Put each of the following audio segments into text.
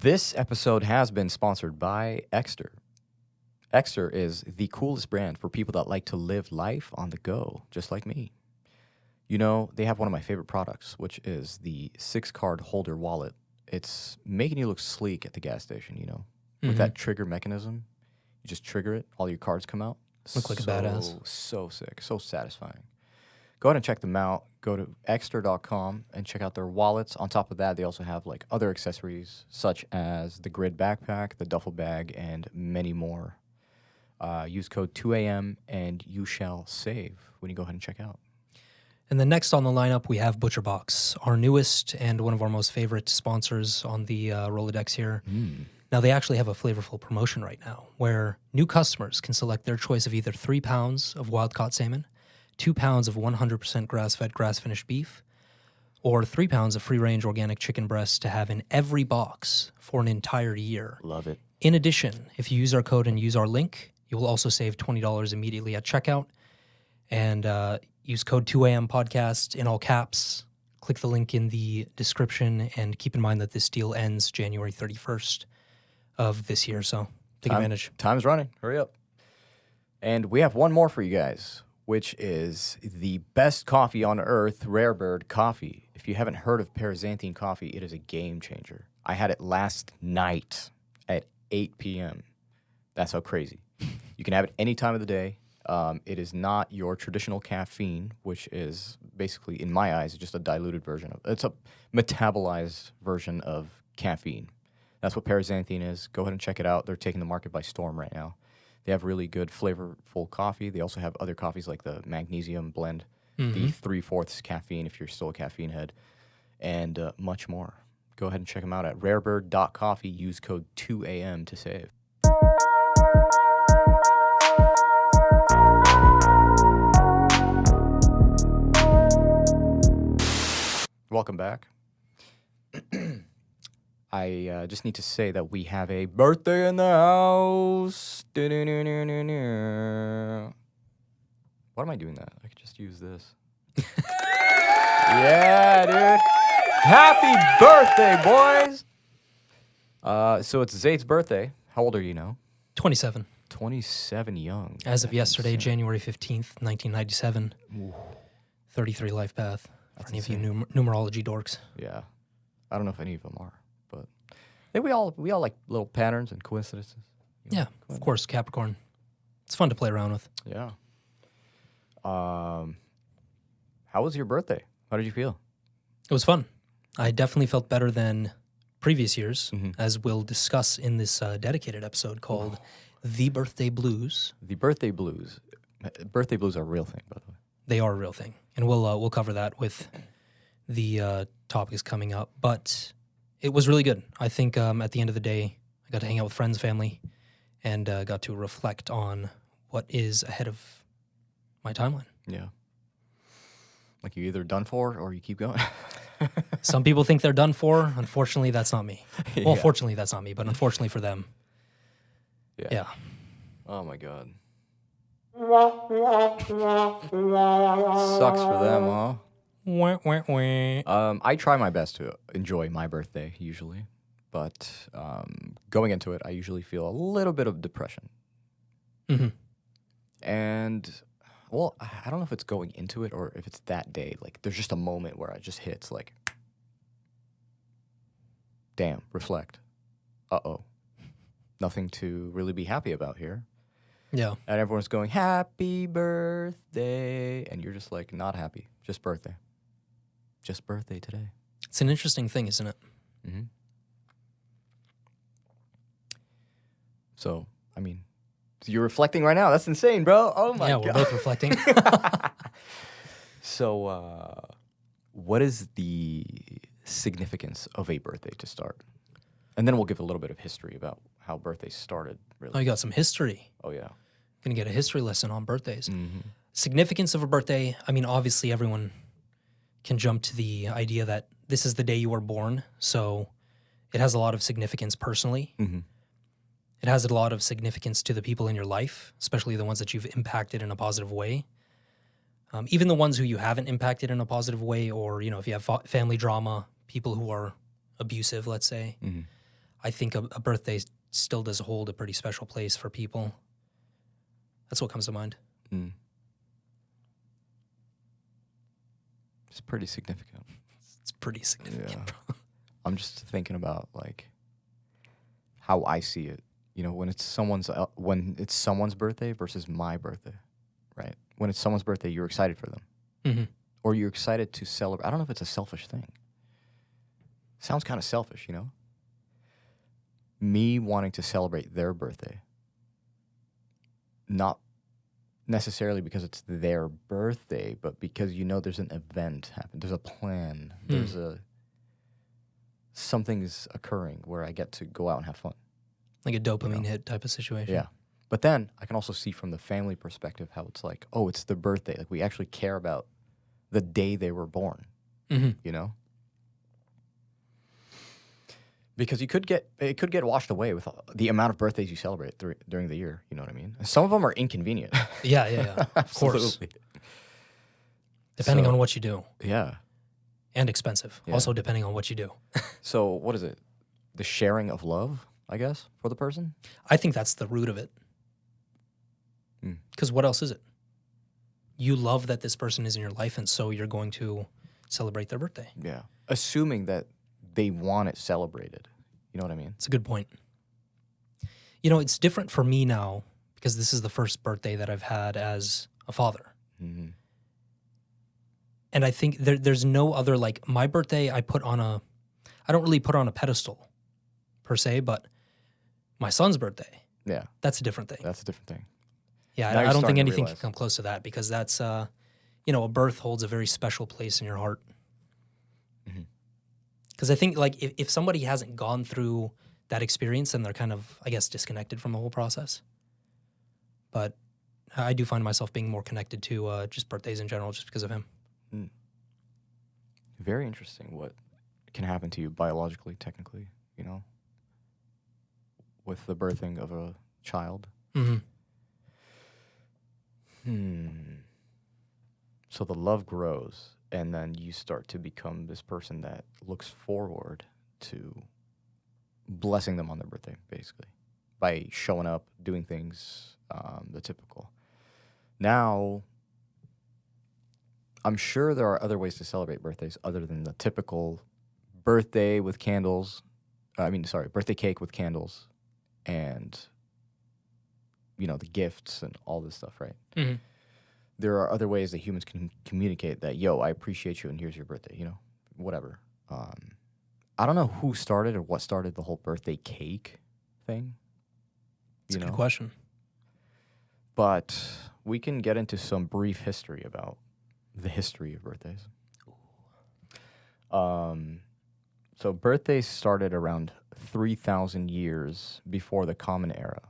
This episode has been sponsored by Exter. Exter is the coolest brand for people that like to live life on the go, just like me. You know, they have one of my favorite products, which is the 6-card holder wallet. It's making you look sleek at the gas station, you know, with that trigger mechanism. You just trigger it, all your cards come out. Look like a badass. So sick, so satisfying. Go ahead and check them out. Go to exter.com and check out their wallets. On top of that, they also have like other accessories such as the grid backpack, the duffel bag, and many more. Use code 2AM and you shall save when you go ahead and check out. And then next on the lineup, we have ButcherBox, our newest and one of our most favorite sponsors on the Rolodex here. Now, they actually have a flavorful promotion right now where new customers can select their choice of either 3 pounds of wild-caught salmon, 2 pounds of 100% grass-fed, grass-finished beef, or 3 pounds of free-range organic chicken breasts to have in every box for an entire year. Love it. In addition, if you use our code and use our link, you will also save $20 immediately at checkout. And use code 2AM podcast in all caps. Click the link in the description, and keep in mind that this deal ends January 31st of this year, so take advantage. Time's running. Hurry up. And we have one more for you guys, which is the best coffee on earth, Rare Bird Coffee. If you haven't heard of paraxanthine coffee, it is a game changer. I had it last night at 8 p.m. That's how crazy. You can have it any time of the day. It is not your traditional caffeine, which is basically, in my eyes, just a diluted version of it's a metabolized version of caffeine. That's what paraxanthine is. Go ahead and check it out. They're taking the market by storm right now. They have really good, flavorful coffee. They also have other coffees like the magnesium blend, the 3/4 caffeine if you're still a caffeine head, and much more. Go ahead and check them out at rarebird.coffee. Use code 2AM to save. Welcome back. I just need to say that we have a birthday in the house. What am I doing that? I could just use this. Yeah, dude. Happy birthday, boys. So it's Zaid's birthday. How old are you now? 27. 27 young. As of yesterday, January 15th, 1997. Ooh. 33 life path. For any insane. of you numerology dorks. Yeah. I don't know if any of them are, but I think we all like little patterns and coincidences. You know? Yeah, of course, Capricorn. It's fun to play around with. Yeah. How was your birthday? How did you feel? It was fun. I definitely felt better than previous years, as we'll discuss in this dedicated episode called The Birthday Blues. The birthday blues. Birthday blues are a real thing, by the way. They are a real thing, and we'll cover that with the topics coming up. But it was really good. I think at the end of the day, I got to hang out with friends, family, and got to reflect on what is ahead of my timeline. Yeah. Like you're either done for or you keep going. Some people think they're done for. Unfortunately, that's not me. Well, Yeah. fortunately, that's not me, but unfortunately for them, yeah. Oh my God. Sucks for them, huh? Wah, wah, wah. I try my best to enjoy my birthday usually, but going into it, I usually feel a little bit of depression. And well, I don't know if it's going into it or if it's that day. Like, there's just a moment where it just hits, like, damn, reflect. Uh-oh. Nothing to really be happy about here. Yeah. And everyone's going, happy birthday. And you're just like, not happy. Just birthday. Just birthday today. It's an interesting thing, isn't it? Mm-hmm. So, I mean, you're reflecting right now. That's insane, bro. Oh, my God. Yeah, we're both reflecting. So, what is the significance of a birthday to start? And then we'll give a little bit of history about how birthdays started, really. Oh, you got some history. Oh, yeah. Gonna get a history lesson on birthdays. Significance of a birthday, I mean, obviously everyone can jump to the idea that this is the day you were born, so it has a lot of significance personally. It has a lot of significance to the people in your life, especially the ones that you've impacted in a positive way. Even the ones who you haven't impacted in a positive way, or, you know, if you have family drama, people who are abusive, let's say. I think a birthday still does hold a pretty special place for people. That's what comes to mind. Mm. It's pretty significant. It's pretty significant. Yeah. I'm just thinking about like how I see it. You know, when it's someone's birthday versus my birthday, right? When it's someone's birthday, you're excited for them, Mm-hmm. or you're excited to celebrate. I don't know if it's a selfish thing. Sounds kind of selfish, you know. Me wanting to celebrate their birthday, not necessarily because it's their birthday, but because you know there's an event happening, there's a plan, there's something's occurring where I get to go out and have fun. Like a dopamine hit type of situation. Yeah. But then I can also see from the family perspective how it's like, oh, it's the birthday. Like we actually care about the day they were born, Mm-hmm. you know? Because it could get washed away with the amount of birthdays you celebrate during the year. You know what I mean? And some of them are inconvenient. Yeah. Of course. Absolutely. Depending on what you do. Yeah. And expensive. Yeah. Also depending on what you do. So what is it? The sharing of love, I guess, for the person? I think that's the root of it. Because what else is it? You love that this person is in your life, and so you're going to celebrate their birthday. Yeah. Assuming that they want it celebrated. You know what I mean? It's a good point. You know, it's different for me now because this is the first birthday that I've had as a father. Mm-hmm. And I think there's no other, like, my birthday I don't really put on a pedestal per se, but my son's birthday, Yeah. that's a different thing. That's a different thing. Yeah, Now I you're don't think starting to anything can realize. come close to that because that's, you know, a birth holds a very special place in your heart. Mhm. Because I think, like, if somebody hasn't gone through that experience, then they're kind of, I guess, disconnected from the whole process. But I do find myself being more connected to just birthdays in general just because of him. Very interesting what can happen to you biologically, technically, you know, with the birthing of a child. Mm-hmm. So the love grows, and then you start to become this person that looks forward to blessing them on their birthday, basically, by showing up, doing things, the typical. Now, I'm sure there are other ways to celebrate birthdays other than the typical birthday with candles. Birthday cake with candles and, you know, the gifts and all this stuff, right? Mm-hmm. There are other ways that humans can communicate that, yo, I appreciate you and here's your birthday, you know, whatever. I don't know who started or what started the whole birthday cake thing. It's a good question. But we can get into some brief history about the history of birthdays. So birthdays started around 3,000 years before the Common Era,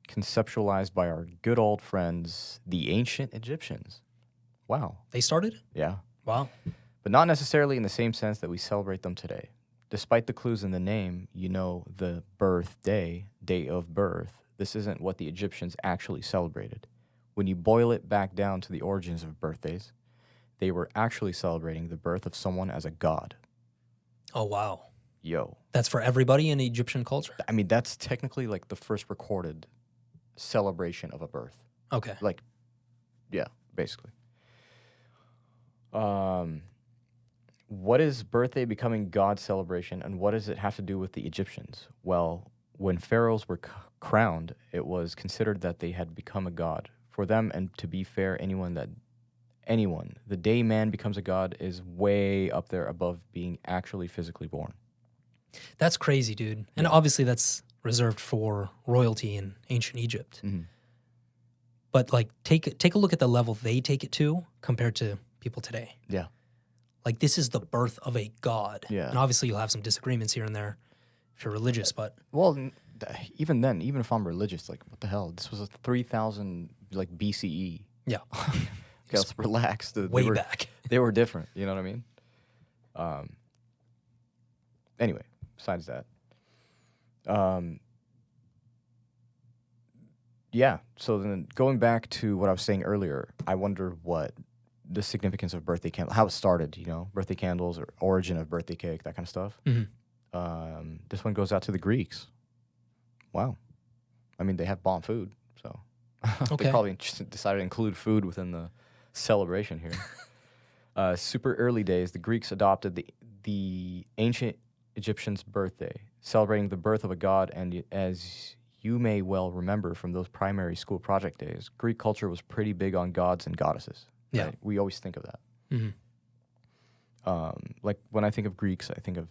conceptualized by our good old friends, the ancient Egyptians. Wow. They started? Yeah. Wow. But not necessarily in the same sense that we celebrate them today. Despite the clues in the name, you know, the birthday, day of birth, this isn't what the Egyptians actually celebrated. When you boil it back down to the origins of birthdays, they were actually celebrating the birth of someone as a god. Oh, wow. Yo. That's for everybody in Egyptian culture? I mean, that's technically like the first recorded celebration of a birth. Okay. Like, yeah, basically. What is birthday becoming God's celebration, and what does it have to do with the Egyptians? Well, when pharaohs were crowned, it was considered that they had become a god. For them, and to be fair, anyone, the day man becomes a god is way up there above being actually physically born. That's crazy, dude. And obviously that's reserved for royalty in ancient Egypt. Mm-hmm. But like take a look at the level they take it to compared to people today. Yeah. Like this is the birth of a god. Yeah. And obviously you'll have some disagreements here and there if you're religious, but Well, even then, even if I'm religious, like, what the hell? This was a 3,000, like, BCE. yeah. Okay, let's relax. Way back. They were different, you know what I mean? Anyway, besides that. Yeah, so then going back to what I was saying earlier, I wonder what the significance of birthday candles, how it started, you know, birthday candles or origin of birthday cake, that kind of stuff. Mm-hmm. This one goes out to the Greeks. Wow. I mean, they have bomb food, so Okay. they probably just decided to include food within the celebration here. Super early days, the Greeks adopted the ancient Egyptians' birthday, celebrating the birth of a god. And as you may well remember from those primary school project days, Greek culture was pretty big on gods and goddesses. Yeah. Right? We always think of that. Mhm. Like when I think of Greeks, I think of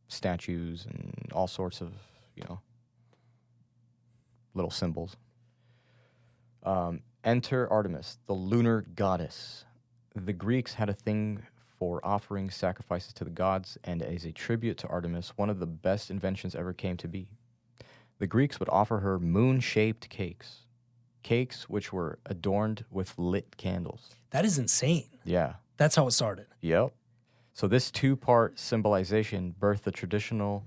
statues and all sorts of, little symbols. Enter Artemis, the lunar goddess. The Greeks had a thing for offering sacrifices to the gods, and as a tribute to Artemis, one of the best inventions ever came to be. The Greeks would offer her moon-shaped cakes which were adorned with lit candles. That is insane. Yeah. That's how it started. Yep. So this two-part symbolization birthed the traditional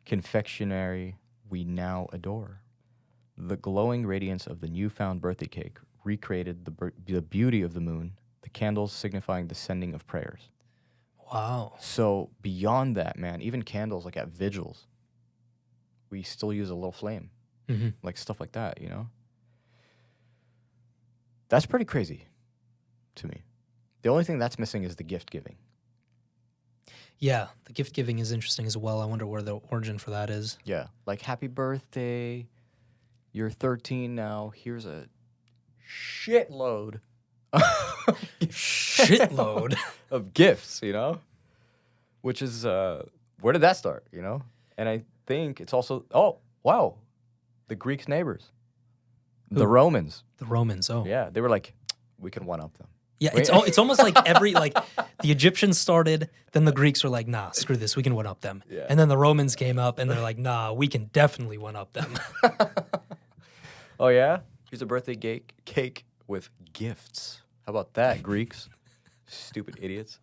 confectionery we now adore. The glowing radiance of the newfound birthday cake recreated the beauty of the moon, the candles signifying the sending of prayers. Wow. So beyond that, man, even candles like at vigils, we still use a little flame, like stuff like that, That's pretty crazy to me. The only thing that's missing is the gift giving. Yeah, the gift giving is interesting as well. I wonder where the origin for that is. Yeah, like happy birthday, you're 13 now, here's a shitload Shitload. of gifts, Which is, where did that start, And I think it's also, oh, wow, the Greeks' neighbors, the Romans. The Romans. Oh, Yeah, they were like, we can one-up them. yeah. It's almost like the Egyptians started, then the Greeks were like, nah, screw this, we can one up them. Yeah. And then the Romans came up, and they're like, nah, we can definitely one up them. Oh, yeah? Here's a birthday cake with gifts. How about that, Greeks? Stupid idiots.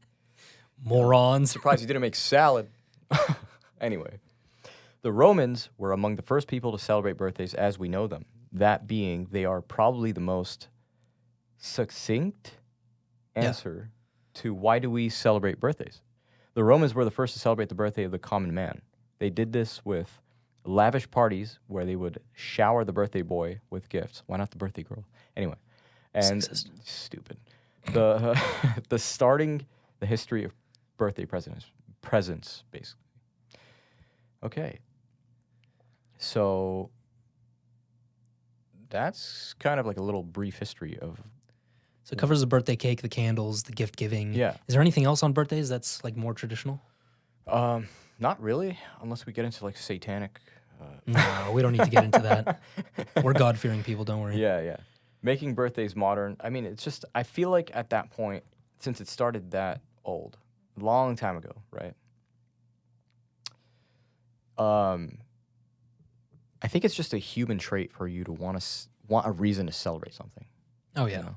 Morons. Surprised you didn't make salad. Anyway, the Romans were among the first people to celebrate birthdays as we know them. That being, they are probably the most succinct answer to why do we celebrate birthdays. The Romans were the first to celebrate the birthday of the common man. They did this with lavish parties where they would shower the birthday boy with gifts. Why not the birthday girl? Anyway, and Sexist. stupid. The starting the history of birthday presents basically. Okay, so that's kind of like a little brief history of. So it covers the birthday cake, the candles, the gift giving. Yeah. Is there anything else on birthdays that's like more traditional? Not really, unless we get into like satanic. No, we don't need to get into that. We're God-fearing people, don't worry. Yeah. Making birthdays modern. I mean, it's just, I feel like at that point, since it started that old, a long time ago, right? I think it's just a human trait for you to want a reason to celebrate something. Oh, yeah.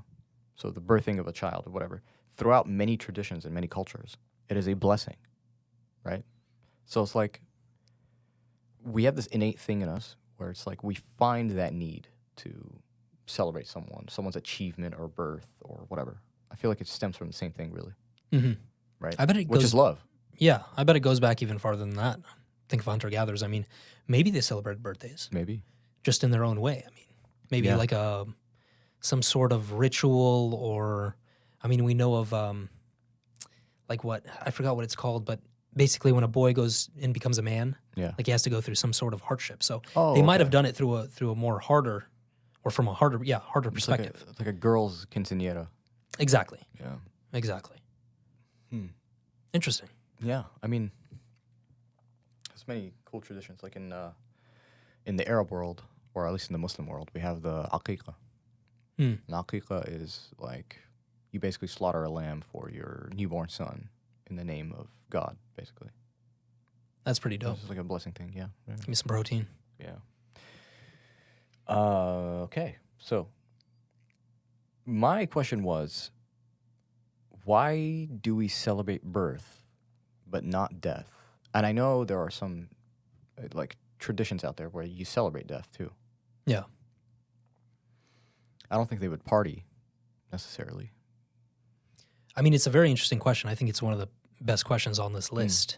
So the birthing of a child or whatever. Throughout many traditions and many cultures, it is a blessing, right? So it's like we have this innate thing in us where it's like we find that need to celebrate someone's achievement or birth or whatever. I feel like it stems from the same thing, really. Mm-hmm. Right? I bet it Which goes, is love. Yeah, I bet it goes back even farther than that. Think of hunter-gatherers. I mean, maybe they celebrated birthdays Maybe. just in their own way. I mean, maybe like some sort of ritual or, I mean, we know of like what, I forgot what it's called, but basically when a boy goes and becomes a man, like he has to go through some sort of hardship. So they might have done it through a more harder or from a harder perspective. Like a girl's quinceañera. Exactly. Yeah. Exactly. Interesting. Yeah. I mean, there's many cool traditions. Like in the Arab world, or at least in the Muslim world, we have the aqiqah. And aqiqah is like you basically slaughter a lamb for your newborn son in the name of God, basically. That's pretty dope. It's like a blessing thing, yeah. Give me some protein. Yeah. Okay, so my question was, why do we celebrate birth but not death? And I know there are some like traditions out there where you celebrate death too. Yeah. I don't think they would party necessarily. I mean, it's a very interesting question. I think it's one of the best questions on this list.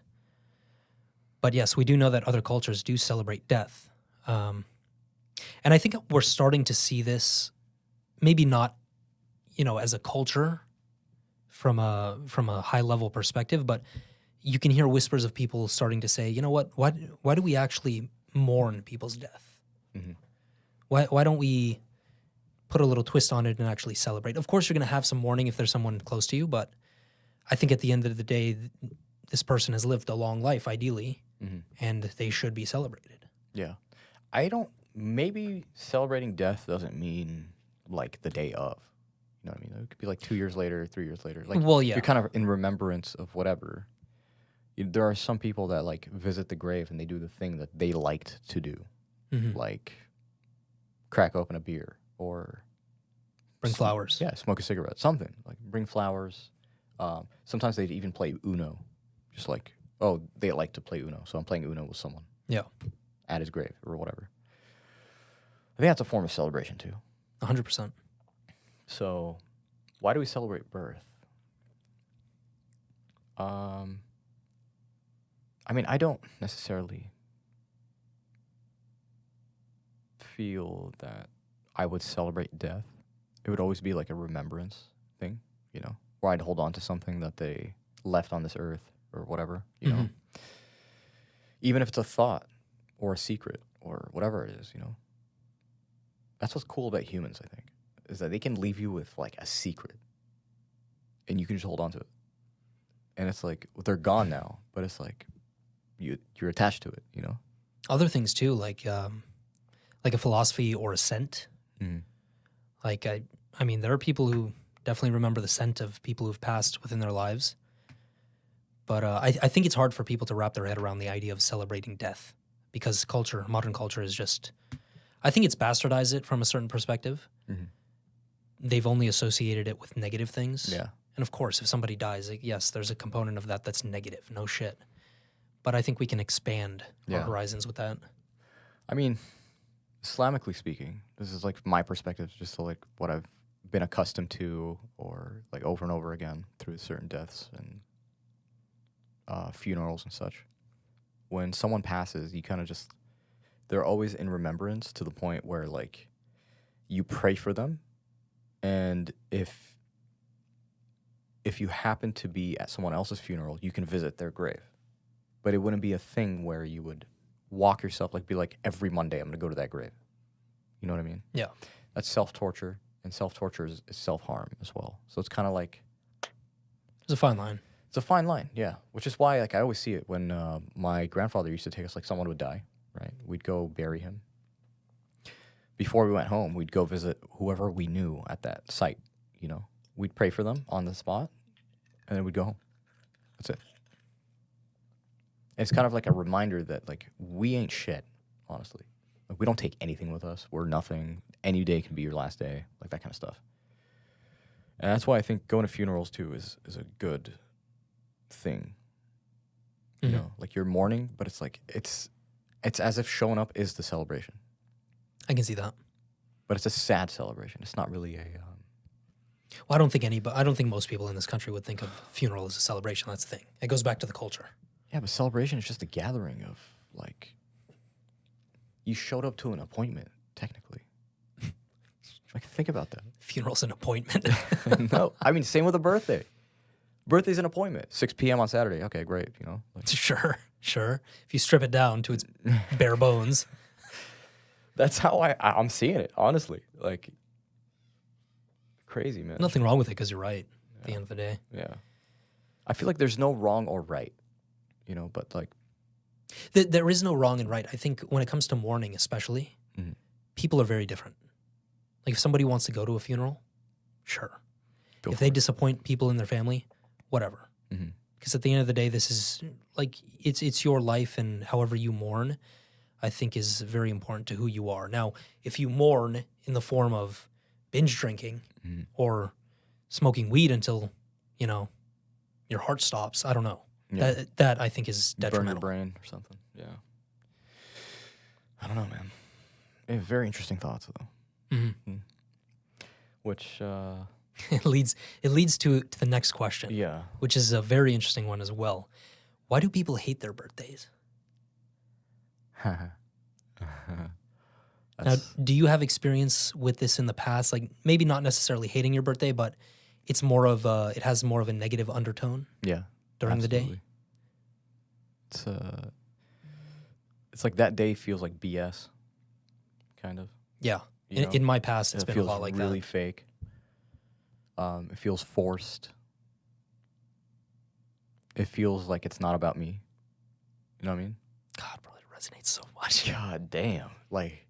But yes, we do know that other cultures do celebrate death. And I think we're starting to see this, maybe not, as a culture from a high level perspective, but you can hear whispers of people starting to say, you know what, why do we actually mourn people's death? Mhm. Why don't we put a little twist on it and actually celebrate? Of course, you're going to have some mourning if there's someone close to you, but I think at the end of the day, this person has lived a long life, ideally, and they should be celebrated. Yeah. Maybe celebrating death doesn't mean like the day of. You know what I mean? It could be like 2 years later, 3 years later. Like, Well, yeah. you're kind of in remembrance of whatever. There are some people that like visit the grave and they do the thing that they liked to do, like crack open a beer or Bring flowers. Yeah, smoke a cigarette, something like bring flowers. Sometimes they'd even play Uno, just like, oh, they like to play Uno, so I'm playing Uno with someone. Yeah. At his grave or whatever. I think that's a form of celebration too. 100%. So, why do we celebrate birth? I mean, I don't necessarily feel that I would celebrate death. It would always be like a remembrance thing, where I'd hold on to something that they left on this earth or whatever, know. Even if it's a thought or a secret or whatever it is, That's what's cool about humans, I think, is that they can leave you with like a secret and you can just hold on to it. And it's like, they're gone now, but it's like you're attached to it, Other things too, like a philosophy or a scent. Like, I mean, there are people who definitely remember the scent of people who've passed within their lives. But I think it's hard for people to wrap their head around the idea of celebrating death because modern culture is just, I think it's bastardized it from a certain perspective. They've only associated it with negative things. Yeah. And of course, if somebody dies, yes, there's a component of that that's negative, no shit. But I think we can expand our horizons with that. I mean, Islamically speaking, this is like my perspective, just to like what I've been accustomed to or like over and over again through certain deaths and funerals and such. When someone passes, you kind of just, they're always in remembrance to the point where like you pray for them. And if you happen to be at someone else's funeral, you can visit their grave. But it wouldn't be a thing where you would walk yourself, like be like, every Monday I'm going to go to that grave. You know what I mean? Yeah. That's self-torture, and self-torture is self-harm as well. So it's kind of like... It's a fine line. It's a fine line, yeah. Which is why like I always see it when my grandfather used to take us, like someone would die, right? We'd go bury him. Before we went home, we'd go visit whoever we knew at that site, We'd pray for them on the spot, and then we'd go home. That's it. It's kind of like a reminder that, like, we ain't shit, honestly. Like, we don't take anything with us. We're nothing. Any day can be your last day, like that kind of stuff. And that's why I think going to funerals, too, is a good thing. Like you're mourning, but it's like, it's as if showing up is the celebration. I can see that. But it's a sad celebration. It's not really a... Well, I don't think most people in this country would think of funeral as a celebration. That's the thing. It goes back to the culture. Yeah, but celebration is just a gathering of, like, you showed up to an appointment, technically. Like, think about that. Funeral's an appointment. No, I mean, same with a birthday. Birthday's an appointment. 6 p.m. on Saturday. Okay, great, Like, Sure. If you strip it down to its bare bones. That's how I'm seeing it, honestly. Like, crazy, man. Nothing wrong with it because you're right at the end of the day. Yeah. I feel like there's no wrong or right, but like... There is no wrong and right. I think when it comes to mourning especially, people are very different. Like if somebody wants to go to a funeral, sure. If they disappoint people in their family, whatever. Because at the end of the day, this is like, it's your life, and however you mourn, I think is very important to who you are. Now, if you mourn in the form of binge drinking or smoking weed until, your heart stops, I don't know. Yeah. That I think is detrimental. Burn your brain or something. Yeah. I don't know, man. Very interesting thoughts, though. Which it leads to the next question. Yeah. Which is a very interesting one as well. Why do people hate their birthdays? Now, do you have experience with this in the past? Like maybe not necessarily hating your birthday, but it has more of a negative undertone Yeah. during the day. Absolutely. It's like that day feels like BS, kind of. Yeah. You know? In my past, it's It been a feels lot like really that. fake. It feels forced. It feels like it's not about me. You know what I mean? God, bro, it resonates so much. God damn. Like,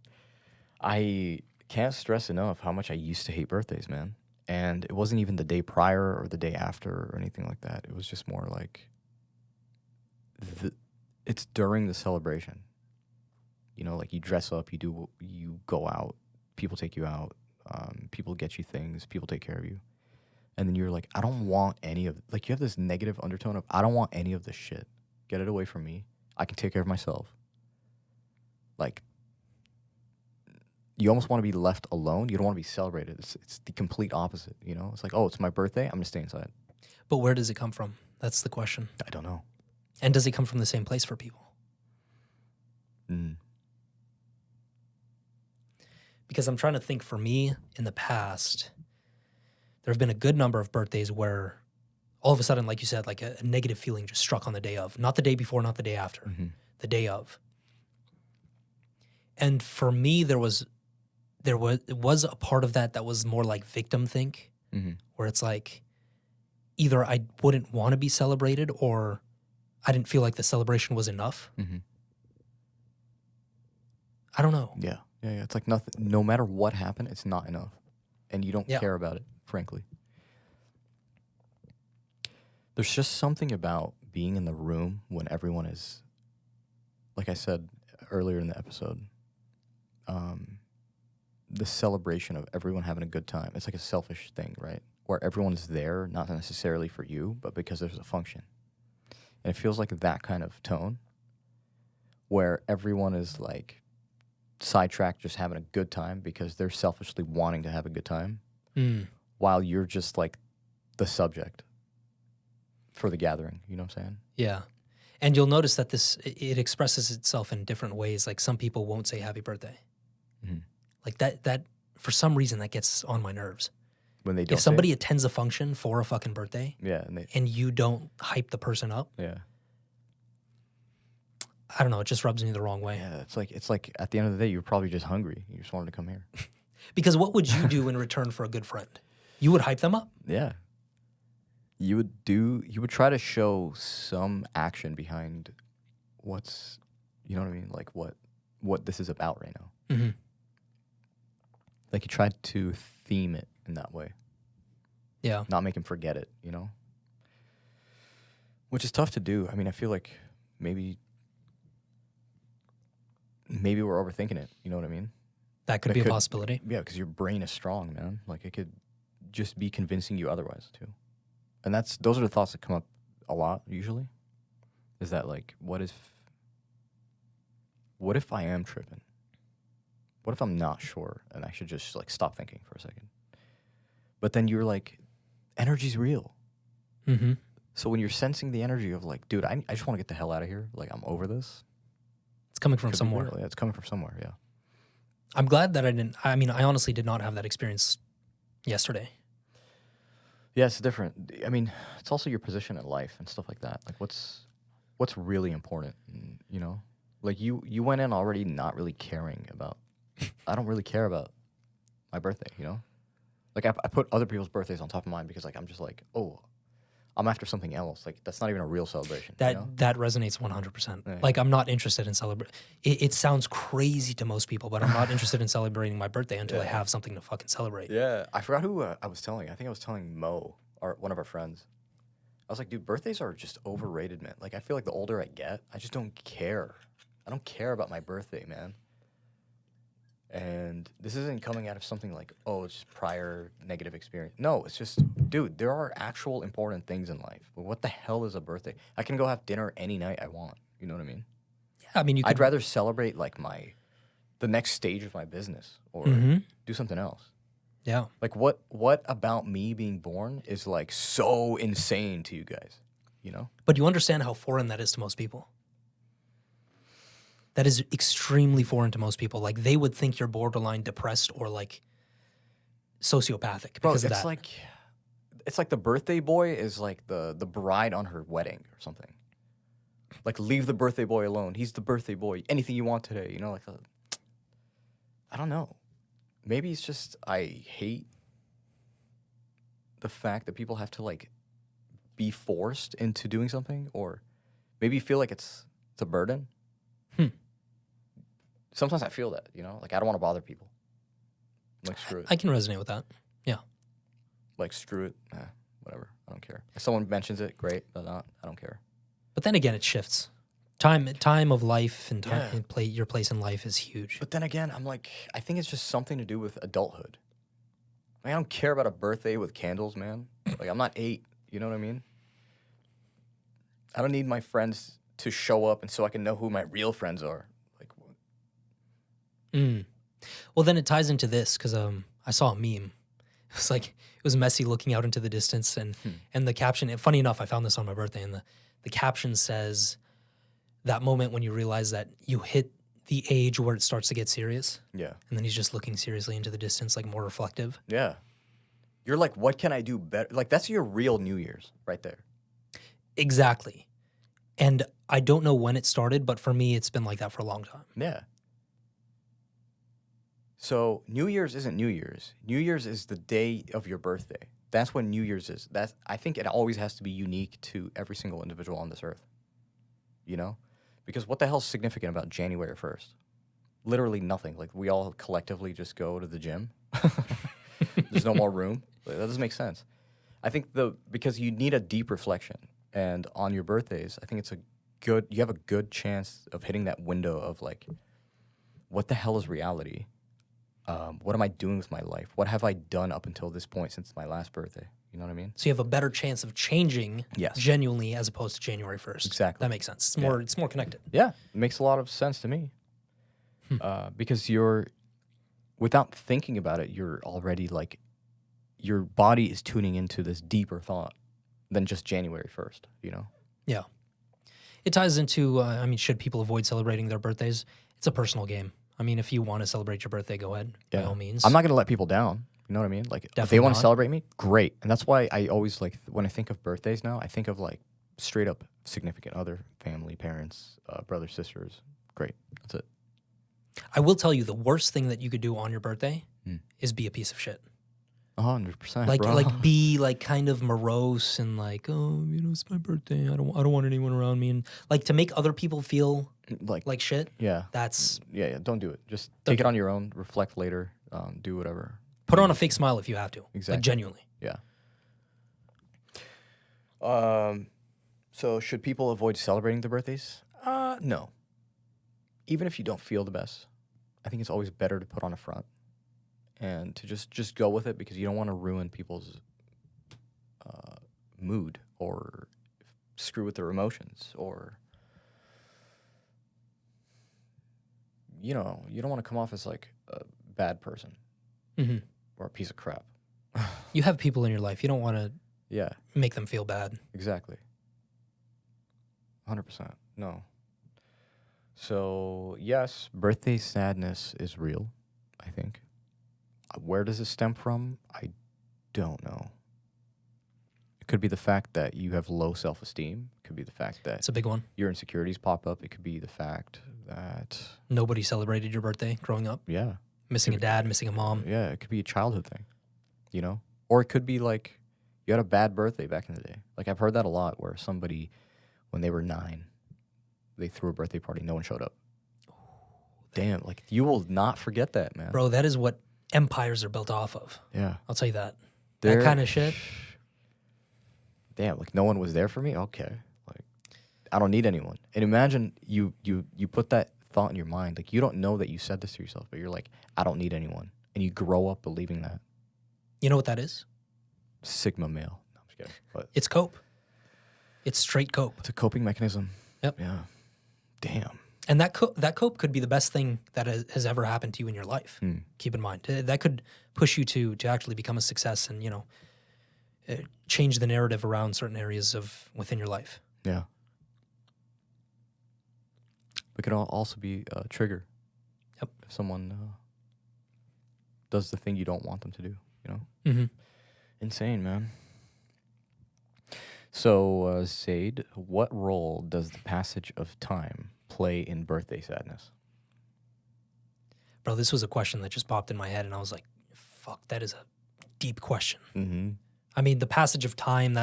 I can't stress enough how much I used to hate birthdays, man. And it wasn't even the day prior or the day after or anything like that. It was just more like it's during the celebration. You know, like you dress up, you go out, people take you out, people get you things, people take care of you. And then you're like, I don't want any of, like, you have this negative undertone of, I don't want any of this shit. Get it away from me. I can take care of myself. Like, you almost want to be left alone. You don't want to be celebrated. It's the complete opposite, you know? It's like, oh, it's my birthday. I'm going to stay inside. But where does it come from? That's the question. I don't know. And does it come from the same place for people? Because I'm trying to think, for me in the past, there have been a good number of birthdays where all of a sudden, like you said, like a negative feeling just struck on the day of. Not the day before, not the day after, the day of. And for me, there was a part of that was more like victim think, where it's like either I wouldn't want to be celebrated or I didn't feel like the celebration was enough. I don't know. Yeah. It's like nothing. No matter what happened, it's not enough, and you don't care about it. Frankly, there's just something about being in the room when everyone is, like I said earlier in the episode, the celebration of everyone having a good time. It's like a selfish thing, right? Where everyone is there, not necessarily for you, but because there's a function. And it feels like that kind of tone where everyone is like sidetracked just having a good time because they're selfishly wanting to have a good time while you're just like the subject for the gathering. You know what I'm saying? Yeah. And you'll notice that it expresses itself in different ways. Like some people won't say happy birthday. Like that for some reason that gets on my nerves. When they don't. If somebody attends a function for a fucking birthday, and you don't hype the person up, I don't know, it just rubs me the wrong way. Yeah, it's like at the end of the day, you're probably just hungry. You just wanted to come here. Because what would you do in return for a good friend? You would hype them up? Yeah. You would try to show some action behind what's, you know what I mean? Like what this is about right now. Like you tried to theme it in that way. Yeah. Not make him forget it, you know? Which is tough to do. I mean, I feel like maybe we're overthinking it. You know what I mean? That could be a possibility. Yeah, because your brain is strong, man. Like it could just be convincing you otherwise too. And those are the thoughts that come up a lot usually. Is that like, what if I am tripping? What if I'm not sure and I should just like stop thinking for a second? But then you're like, energy's real. So when you're sensing the energy of like, dude, I just want to get the hell out of here. Like I'm over this. It's coming from somewhere. Yeah, it's coming from somewhere, yeah. I'm glad that I honestly did not have that experience yesterday. Yeah, it's different. I mean, it's also your position in life and stuff like that. Like what's really important, you know? Like you went in already not really caring about, I don't really care about my birthday, you know? Like I put other people's birthdays on top of mine because like I'm just like, oh, I'm after something else. Like that's not even a real celebration. That you know? that resonates 100%. Yeah. Like I'm not interested in celebrating. It sounds crazy to most people, but I'm not interested in celebrating my birthday until I have something to fucking celebrate. Yeah, I forgot who I was telling. I think I was telling Mo, one of our friends. I was like, dude, birthdays are just overrated, man. Like I feel like the older I get, I just don't care. I don't care about my birthday, man. And this isn't coming out of something like, oh, it's just prior negative experience. No, it's just, dude, there are actual important things in life. But what the hell is a birthday? I can go have dinner any night I want. You know what I mean? Yeah, I mean, I'd rather celebrate like the next stage of my business or do something else. Yeah. Like what about me being born is like so insane to you guys, you know? But you understand how foreign that is to most people. that is extremely foreign to most people. Like they would think you're borderline depressed or like sociopathic Bro, because of it's that. like the birthday boy is like the bride on her wedding or something. Like, leave the birthday boy alone. He's the birthday boy. Anything you want today, you know, like I don't know. Maybe it's just I hate the fact that people have to like be forced into doing something, or maybe feel like it's a burden. Sometimes I feel that, you know, like I don't want to bother people. Like, screw it. I can resonate with that. Yeah. Like, screw it. Whatever. I don't care. If someone mentions it, great. If not, I don't care. But then again, it shifts. Time of life and time Yeah. your place in life is huge. But then again, I'm like, I think it's just something to do with adulthood. Like, I don't care about a birthday with candles, man. Like, I'm not 8. You know what I mean? I don't need my friends to show up and so I can know who my real friends are. Like, Well, then it ties into this because I saw a meme. It was like it was Messi looking out into the distance, and the caption. And funny enough, I found this on my birthday, and the caption says, "That moment when you realize that you hit the age where it starts to get serious." yeah. And then he's just looking seriously into the distance, like more reflective. Yeah. You're like, what can I do better? Like, that's your real New Year's right there. Exactly. And I don't know when it started, but for me, it's been like that for a long time. Yeah. So New Year's isn't New Year's. New Year's is the day of your birthday. That's when New Year's is. I think it always has to be unique to every single individual on this earth. You know? Because what the hell's significant about January 1st? Literally nothing. Like, we all collectively just go to the gym. There's no more room. Like, that doesn't make sense. I think because you need a deep reflection. And on your birthdays, I think you have a good chance of hitting that window of like, what the hell is reality? What am I doing with my life? What have I done up until this point since my last birthday? You know what I mean? So you have a better chance of changing Yes. genuinely as opposed to January 1st. Exactly. That makes sense. It's more connected. Yeah, it makes a lot of sense to me. Because without thinking about it, you're already like, your body is tuning into this deeper thought than just January 1st, you know? Yeah. It ties into, should people avoid celebrating their birthdays? It's a personal game. I mean, if you want to celebrate your birthday, go ahead, by all means. I'm not going to let people down. You know what I mean? Like, if they Definitely want to not. celebrate me, great. And that's why I always, like, when I think of birthdays now, I think of, like, straight up significant other, family, parents, brothers, sisters. Great. That's it. I will tell you, the worst thing that you could do on your birthday is be a piece of shit. 100%, Like, bro. like be like kind of morose and like, oh, it's my birthday. I don't want anyone around me, and like to make other people feel like shit. Yeah. That's Yeah, don't do it. Just take it on your own, reflect later, do whatever. put on a fake smile if you have to. Exactly. Like genuinely. Yeah. So should people avoid celebrating their birthdays? No. Even if you don't feel the best, I think it's always better to put on a front and to just go with it, because you don't want to ruin people's mood or screw with their emotions, or you know, you don't want to come off as like a bad person or a piece of crap. You have people in your life. You don't want to Yeah, make them feel bad. exactly. 100%. No. So, yes, birthday sadness is real, I think. Where does it stem from? I don't know. It could be the fact that you have low self-esteem. It could be the fact that It's a big one. your insecurities pop up. It could be the fact that, Nobody celebrated your birthday growing up. yeah, Missing a dad, missing a mom. yeah, it could be a childhood thing, you know? Or it could be like you had a bad birthday back in the day. Like, I've heard that a lot, where somebody, when they were 9, they threw a birthday party, no one showed up. Damn, like, you will not forget that, man. Bro, that is what empires are built off of. Yeah. I'll tell you that. There- That kind of shit. Damn, like, no one was there for me? Okay. Like, I don't need anyone. And imagine you put that thought in your mind. Like, you don't know that you said this to yourself, but you're like, I don't need anyone. And you grow up believing that. You know what that is? Sigma male. No, I'm just kidding. But It's cope. It's straight cope. it's a coping mechanism. Yep. Yeah. Damn. And that cope could be the best thing that has ever happened to you in your life. Keep in mind. That could push you to actually become a success and, change the narrative around certain areas within your life. Yeah. But it could also be a trigger. Yep. If someone does the thing you don't want them to do, you know? Mm-hmm. Insane, man. So, ZAID, what role does the passage of time play in birthday sadness? Bro, this was a question that just popped in my head, and I was like, fuck, that is a deep question. Mm-hmm. I mean, the passage of time,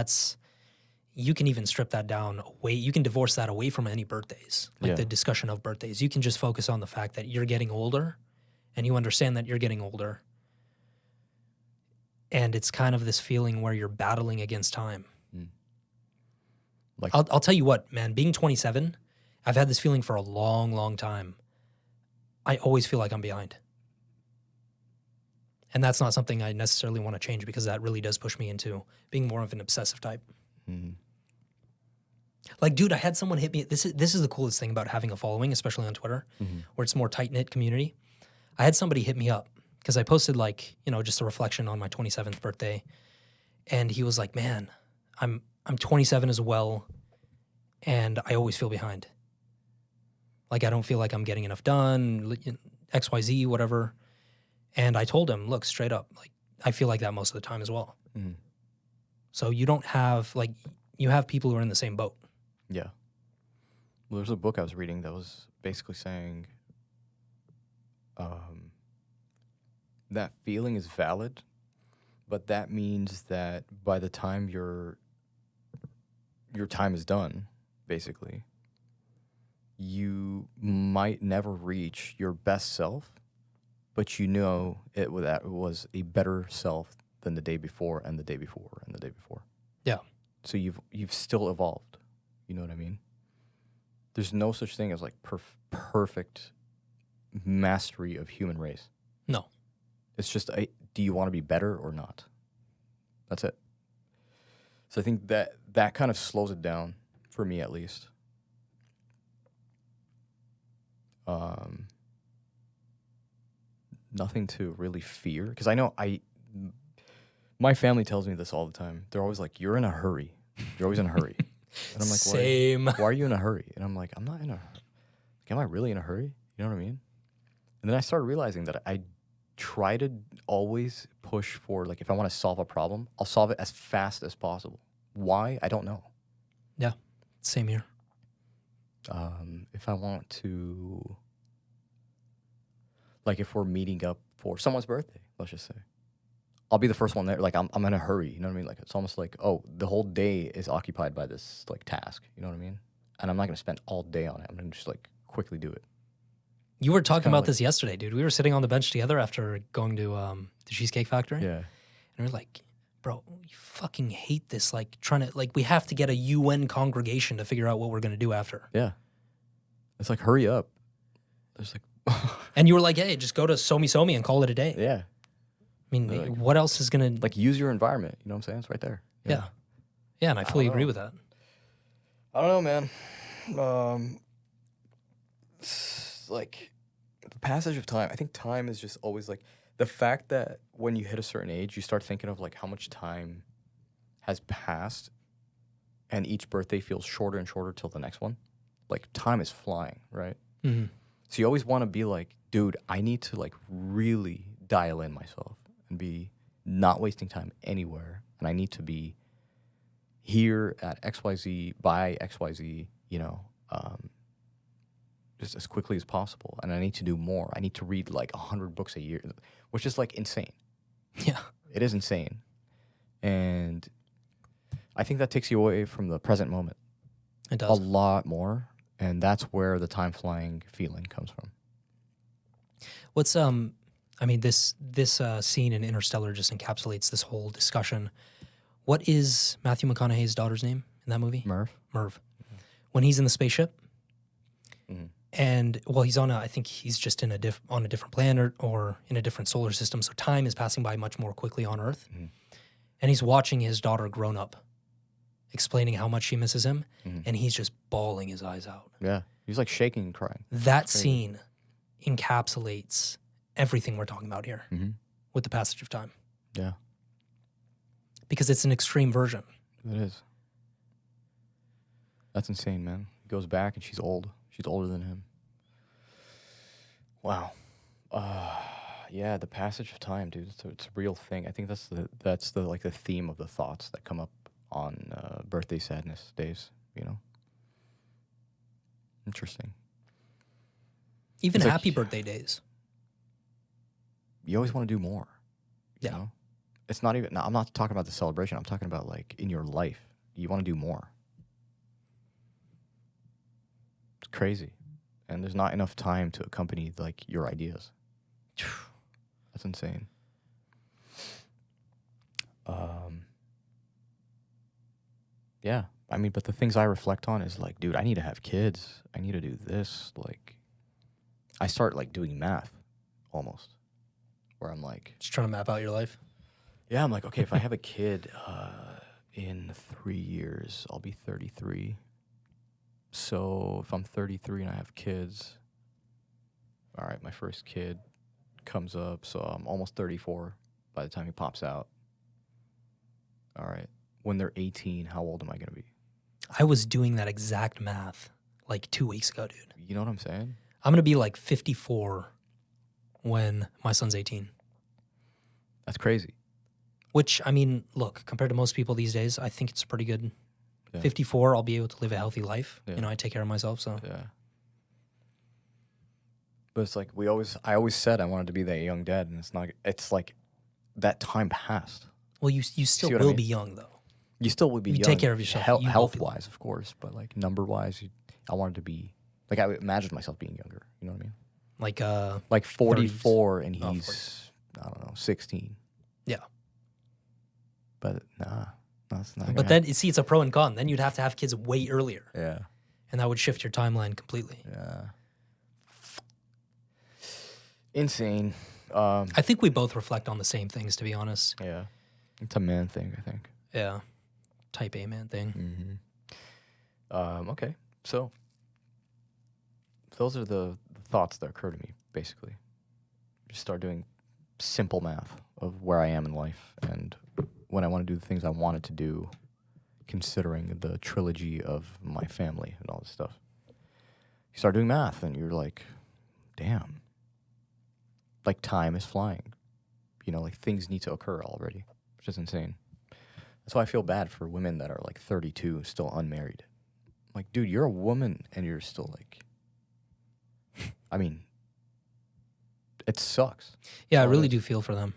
you can even strip that down away. You can divorce that away from any birthdays, like the discussion of birthdays. You can just focus on the fact that you're getting older, and you understand that you're getting older. And it's kind of this feeling where you're battling against time. Like, I'll tell you what, man, being 27, I've had this feeling for a long, long time. I always feel like I'm behind. And that's not something I necessarily want to change, because that really does push me into being more of an obsessive type. mm-hmm. Like, dude, I had someone hit me. This is the coolest thing about having a following, especially on Twitter, where it's more tight-knit community. I had somebody hit me up because I posted, like, just a reflection on my 27th birthday. And he was like, man, I'm 27 as well, and I always feel behind. Like, I don't feel like I'm getting enough done, XYZ, whatever. And I told him, look, straight up, like, I feel like that most of the time as well. Mm-hmm. So you don't have, like, you have people who are in the same boat. Yeah. Well, there's a book I was reading that was basically saying that feeling is valid, but that means that by the time your time is done, basically, you might never reach your best self, but that was a better self than the day before and the day before and the day before. Yeah. So you've still evolved. You know what I mean? There's no such thing as like perfect mastery of human race. No. It's just, do you want to be better or not? That's it. So I think that kind of slows it down, for me at least. Nothing to really fear. Because I know my family tells me this all the time. They're always like, you're in a hurry. You're always in a hurry. And I'm like, same. Why are you in a hurry? And I'm like, I'm not in a hurry. Am I really in a hurry? You know what I mean? And then I started realizing that I try to always push for, like, if I want to solve a problem, I'll solve it as fast as possible. Why? I don't know. Yeah, same here. If I want to, like, if we're meeting up for someone's birthday, let's just say, I'll be the first one there. Like, I'm in a hurry. You know what I mean? Like, it's almost like, oh, the whole day is occupied by this, like, task. You know what I mean? And I'm not going to spend all day on it. I'm going to just, like, quickly do it. You were talking about this yesterday, dude. We were sitting on the bench together after going to the Cheesecake Factory. Yeah. And we were like, bro, we fucking hate this. Like, trying to, like, we have to get a UN congregation to figure out what we're going to do after. Yeah. It's like, hurry up. There's like... And you were like, hey, just go to Somi Somi and call it a day. Yeah. I mean, like, what else is going to... Like, use your environment. You know what I'm saying? It's right there. Yeah. Yeah, and I fully agree with that. I don't know, man. Like, the passage of time, I think time is just always, like, the fact that when you hit a certain age, you start thinking of, like, how much time has passed, and each birthday feels shorter and shorter till the next one. Like, time is flying, right? Mm-hmm. So you always want to be like, dude, I need to, like, really dial in myself and be not wasting time anywhere. And I need to be here at XYZ, by XYZ, just as quickly as possible. And I need to do more. I need to read like 100 books a year, which is like insane. Yeah. It is insane. And I think that takes you away from the present moment. It does. A lot more. And that's where the time flying feeling comes from. What's I mean, this scene in Interstellar just encapsulates this whole discussion. What is Matthew McConaughey's daughter's name in that movie? Merv. Yeah. When he's in the spaceship, mm-hmm. and well, he's on I think he's just in on a different planet or in a different solar system, so time is passing by much more quickly on Earth. Mm-hmm. And he's watching his daughter grown up, explaining how much she misses him, and he's just bawling his eyes out. Yeah, he's like shaking and crying. That scene encapsulates everything we're talking about here with the passage of time. Yeah. Because it's an extreme version. It is. That's insane, man. He goes back and she's old. She's older than him. Wow. Yeah, the passage of time, dude. It's a real thing. I think that's the like the theme of the thoughts that come up on birthday sadness days. You know, interesting. Even It's like happy birthday days. you always want to do more. You Yeah. know, it's not even. No, I'm not talking about the celebration. I'm talking about like in your life, you want to do more. It's crazy, and there's not enough time to accompany like your ideas. That's insane. Yeah. I mean, but the things I reflect on is like, dude, I need to have kids. I need to do this. Like, I start like doing math almost, where I'm like, Just trying to map out your life. yeah, I'm like, okay, if I have a kid in 3 years, I'll be 33. So if I'm 33 and I have kids, all right, my first kid comes up, so I'm almost 34 by the time he pops out. All right. When they're 18, how old am I going to be? I was doing that exact math like 2 weeks ago, dude. You know what I'm saying? I'm going to be like 54 when my son's 18. That's crazy. Which, I mean, look, compared to most people these days, I think it's pretty good. Yeah. 54, I'll be able to live a healthy life. Yeah. You know, I take care of myself, so. Yeah. But it's like I always said I wanted to be that young dad, and it's like that time passed. Well, you still what I will mean? be young, though. You still would be You young. take care of yourself, you will be Health-wise, of course, but like number-wise, I wanted to be, like I imagined myself being younger. You know what I mean? Like 44 and Oh, he's, I don't know, 16. Yeah. But nah, that's not But then, see, it's a pro and con. Then you'd have to have kids way earlier, yeah. and that would shift your timeline completely. Yeah. Insane. I think we both reflect on the same things, to be honest. Yeah. It's a man thing, I think. Yeah. Type A man thing. Mm-hmm. Okay. So those are the thoughts that occur to me, basically. Just start doing simple math of where I am in life and when I want to do the things I wanted to do, considering the trilogy of my family and all this stuff. You start doing math and you're like, damn. Like time is flying. You know, like things need to occur already, which is insane. That's why I feel bad for women that are like 32, still unmarried. Like, dude, you're a woman and you're still like, I mean, it sucks. Yeah, I really do feel for them.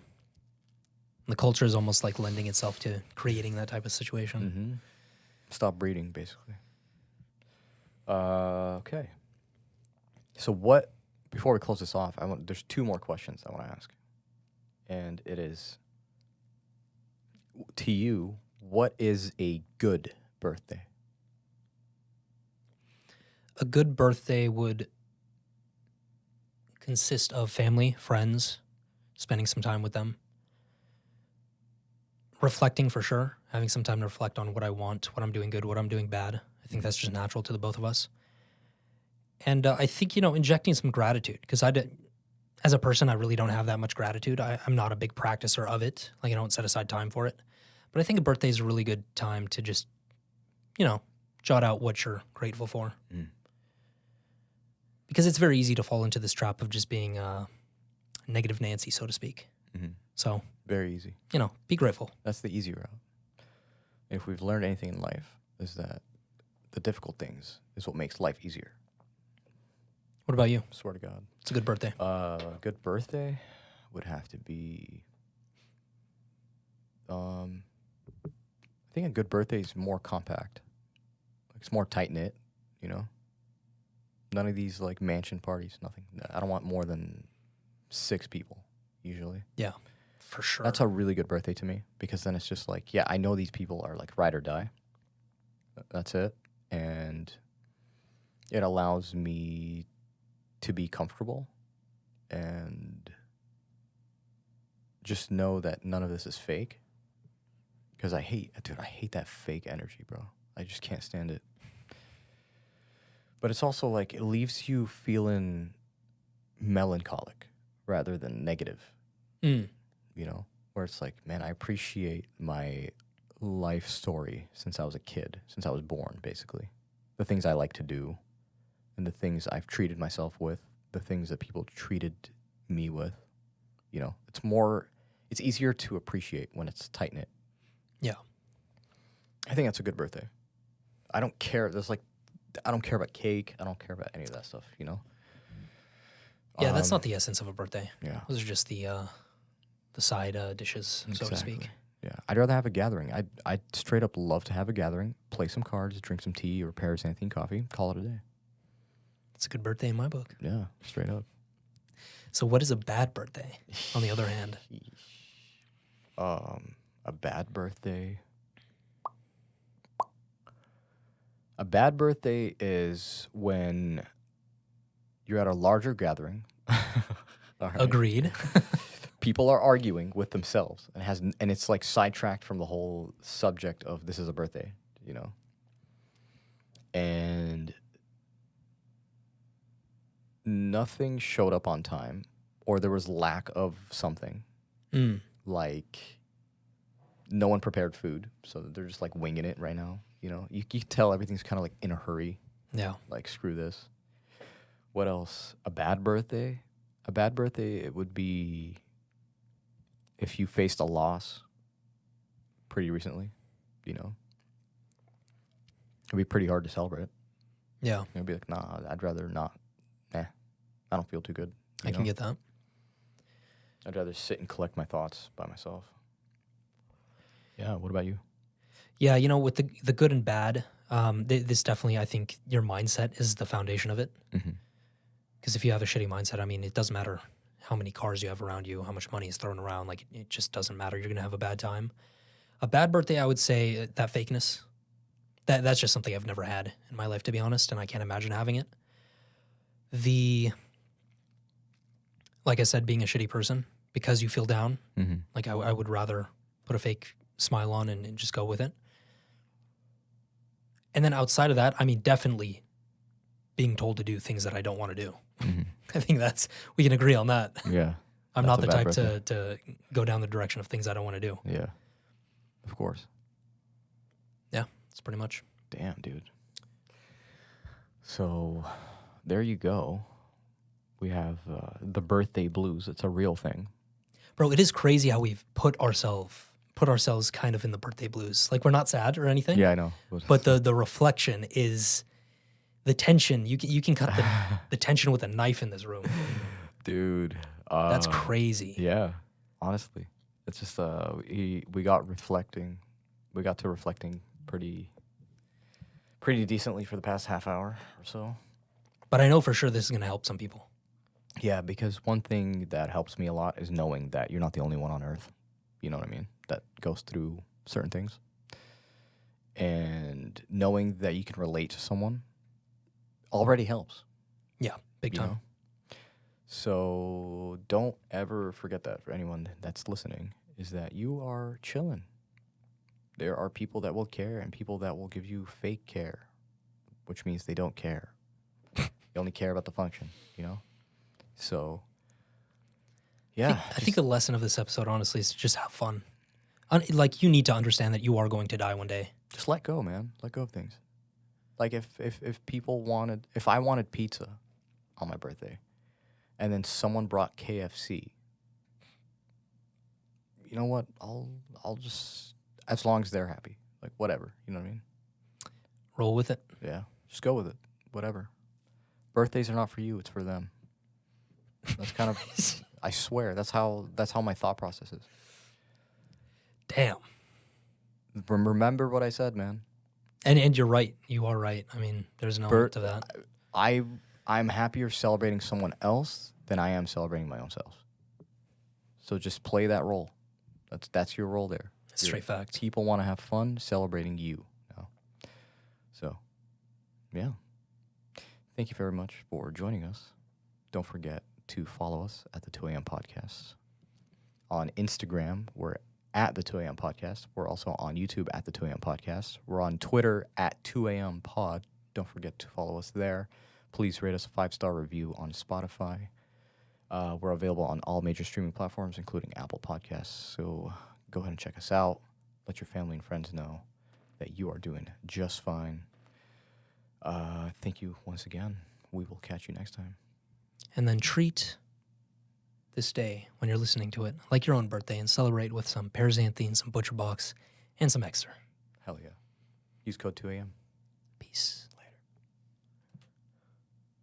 The culture is almost like lending itself to creating that type of situation. Mm-hmm. Stop breeding, basically. Okay. So what, before we close this off, there's 2 more questions I want to ask. And it is, to you, what is a good birthday? A good birthday would consist of family, friends, spending some time with them. Reflecting for sure, having some time to reflect on what I want, what I'm doing good, what I'm doing bad. I think that's just natural to the both of us. And I think, injecting some gratitude, because as a person, I really don't have that much gratitude. I'm not a big practicer of it. Like, I don't set aside time for it. But I think a birthday is a really good time to just, jot out what you're grateful for. Mm. Because it's very easy to fall into this trap of just being negative Nancy, so to speak. Mm-hmm. So, Very easy. be grateful. That's the easy route. If we've learned anything in life, is that the difficult things is what makes life easier. What about you? Swear to God. It's a good birthday. Good birthday would have to be. I think a good birthday is more compact. It's more tight knit. None of these like mansion parties. Nothing. I don't want more than 6 people usually. Yeah, for sure. That's a really good birthday to me because then it's just like, yeah, I know these people are like ride or die. That's it. And it allows me to be comfortable and just know that none of this is fake. Because I hate that fake energy, bro. I just can't stand it. But it's also like, it leaves you feeling melancholic rather than negative. Where it's like, man, I appreciate my life story since I was a kid, since I was born, basically. The things I like to do and the things I've treated myself with the things that people treated me with. You know, it's easier to appreciate when it's tight knit. Yeah. I think that's a good birthday. I don't care. I don't care about cake. I don't care about any of that stuff, you know? Yeah, that's not the essence of a birthday. Yeah. Those are just the side dishes, so to speak. Yeah. I'd rather have a gathering. I'd straight up love to have a gathering, play some cards, drink some tea or Paris-Anthony coffee, call it a day. It's a good birthday in my book. Yeah, straight up. So what is a bad birthday, on the other hand? A bad birthday. A bad birthday is when you're at a larger gathering. All right. Agreed. People are arguing with themselves and it's like sidetracked from the whole subject of this is a birthday, you know? And nothing showed up on time, or there was lack of something. Like no one prepared food, so they're just like winging it right now. You know, you can tell everything's kind of like in a hurry. Yeah. Like screw this. What else? A bad birthday? A bad birthday, it would be if you faced a loss pretty recently, you know. It'd be pretty hard to celebrate. Yeah. It'd be like, nah, I'd rather not. I don't feel too good. I can get that. I'd rather sit and collect my thoughts by myself. Yeah, what about you? Yeah, you know, with the good and bad, this definitely, I think your mindset is the foundation of it. Because if you have a shitty mindset, I mean, it doesn't matter how many cars you have around you, how much money is thrown around. Like, it just doesn't matter. You're going to have a bad time. A bad birthday, I would say that fakeness. That's just something I've never had in my life, to be honest, and I can't imagine having it. Like I said, being a shitty person because you feel down. Like, I would rather put a fake smile on and just go with it. And then outside of that, I mean, definitely being told to do things that I don't want to do. I think we can agree on that. Yeah. I'm not the type to go down the direction of things I don't want to do. Yeah. Of course. Yeah, that's pretty much. Damn, dude. So there you go. We have the birthday blues. It's a real thing. Bro, it is crazy how we've put ourselves kind of in the birthday blues. Like, we're not sad or anything. Yeah, I know. But the reflection is the tension. You can cut the tension with a knife in this room. Dude. That's crazy. Yeah, honestly. It's just we got to reflecting pretty decently for the past half hour or so. But I know for sure this is going to help some people. Yeah, because one thing that helps me a lot is knowing that you're not the only one on Earth. You know what I mean? That goes through certain things. And knowing that you can relate to someone already helps. Yeah, big time. Know? So don't ever forget that for anyone that's listening, is that you are chilling. There are people that will care and people that will give you fake care, which means they don't care. They only care about the function, you know? So, yeah. I think the lesson of this episode, honestly, is to just have fun. Like, you need to understand that you are going to die one day. Just let go, man. Let go of things. Like, if I wanted pizza on my birthday, and then someone brought KFC, you know what? I'll just, as long as they're happy, like, whatever. You know what I mean? Roll with it. Yeah, just go with it. Whatever. Birthdays are not for you; it's for them. That's kind of, I swear, that's how my thought process is. Damn. Remember what I said, man. And you're right. You are right. I mean, there's an element to that. I'm happier celebrating someone else than I am celebrating my own self. So just play that role. That's your role there. Straight fact. People want to have fun celebrating you now. So, yeah. Thank you very much for joining us. Don't forget to follow us at the 2 a.m. Podcast. On Instagram, we're at the 2 a.m. Podcast. We're also on YouTube at the 2 a.m. Podcast. We're on Twitter at 2 a.m. Pod. Don't forget to follow us there. Please rate us a 5-star review on Spotify. We're available on all major streaming platforms, including Apple Podcasts. So go ahead and check us out. Let your family and friends know that you are doing just fine. Thank you once again. We will catch you next time. and then treat this day when you're listening to it like your own birthday and celebrate with some Paraxanthine, some ButcherBox, and some Extra. Hell yeah. Use code 2AM. Peace.